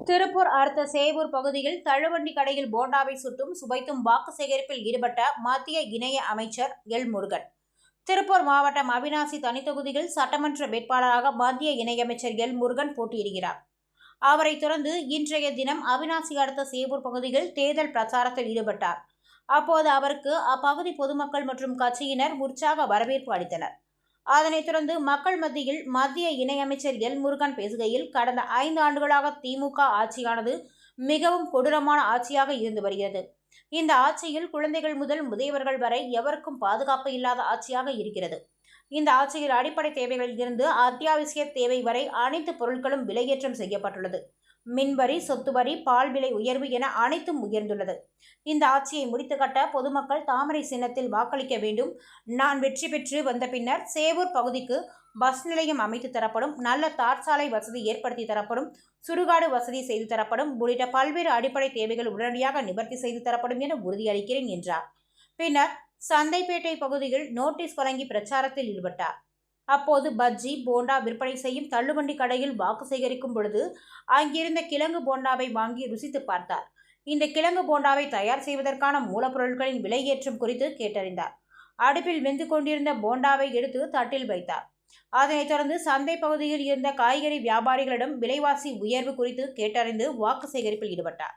திருப்பூர் அடுத்த சேவூர் பகுதியில் தள்ளுவண்டி கடையில் போண்டாவை சுட்டும் சுவைத்தும் வாக்கு சேகரிப்பில் ஈடுபட்ட மத்திய இணை அமைச்சர் எல் முருகன். திருப்பூர் மாவட்டம் அவிநாசி தனித்தொகுதியில் சட்டமன்ற வேட்பாளராக மத்திய இணையமைச்சர் எல் முருகன் போட்டியிடுகிறார். அவரை தொடர்ந்து இன்றைய தினம் அவிநாசி அடுத்த சேவூர் பகுதியில் தேர்தல் பிரச்சாரத்தில் ஈடுபட்டார். அப்போது அவருக்கு அப்பகுதி பொதுமக்கள் மற்றும் கட்சியினர் உற்சாக வரவேற்பு அளித்தனர். அதனைத் தொடர்ந்து மக்கள் மத்தியில் மத்திய இணையமைச்சர் எல் முருகன் பேசுகையில், கடந்த 5 ஆண்டுகளாக திமுக ஆட்சியானது மிகவும் கொடூரமான ஆட்சியாக இருந்து வருகிறது. இந்த ஆட்சியில் குழந்தைகள் முதல் முதியவர்கள் வரை எவருக்கும் பாதுகாப்பு இல்லாத ஆட்சியாக இருக்கிறது. இந்த ஆட்சியில் அடிப்படை தேவைகளில் இருந்து அத்தியாவசிய தேவை வரை அனைத்து பொருட்களும் விலையேற்றம் செய்யப்பட்டுள்ளது. மின்வரி, சொத்து வரி, பால் விலை உயர்வு என அனைத்தும் உயர்ந்துள்ளது. இந்த ஆட்சியை முடித்து கட்ட பொதுமக்கள் தாமரை சின்னத்தில் வாக்களிக்க வேண்டும். நான் வெற்றி பெற்று வந்த பின்னர் சேவூர் பகுதிக்கு பஸ் நிலையம் அமைத்து தரப்படும், நல்ல தார் சாலை வசதி ஏற்படுத்தி தரப்படும், சுடுகாடு வசதி செய்து தரப்படும் உள்ளிட்ட பல்வேறு அடிப்படை தேவைகள் உடனடியாக நிவர்த்தி செய்து தரப்படும் என உறுதியளிக்கிறேன் என்றார். பின்னர் சந்தைப்பேட்டை பகுதியில் நோட்டீஸ் வழங்கி பிரச்சாரத்தில் ஈடுபட்டார். அப்போது பஜ்ஜி, போண்டா விற்பனை செய்யும் தள்ளுவண்டி கடையில் வாக்கு சேகரிக்கும் பொழுது அங்கிருந்த கிழங்கு போண்டாவை வாங்கி ருசித்து பார்த்தார். இந்த கிழங்கு போண்டாவை தயார் செய்வதற்கான மூலப்பொருட்களின் விலையேற்றம் குறித்து கேட்டறிந்தார். அடுப்பில் வெந்து கொண்டிருந்த போண்டாவை எடுத்து தட்டில் வைத்தார். அதனைத் தொடர்ந்து சந்தை பகுதியில் இருந்த காய்கறி வியாபாரிகளிடம் விலைவாசி உயர்வு குறித்து கேட்டறிந்து வாக்கு சேகரிப்பில் ஈடுபட்டார்.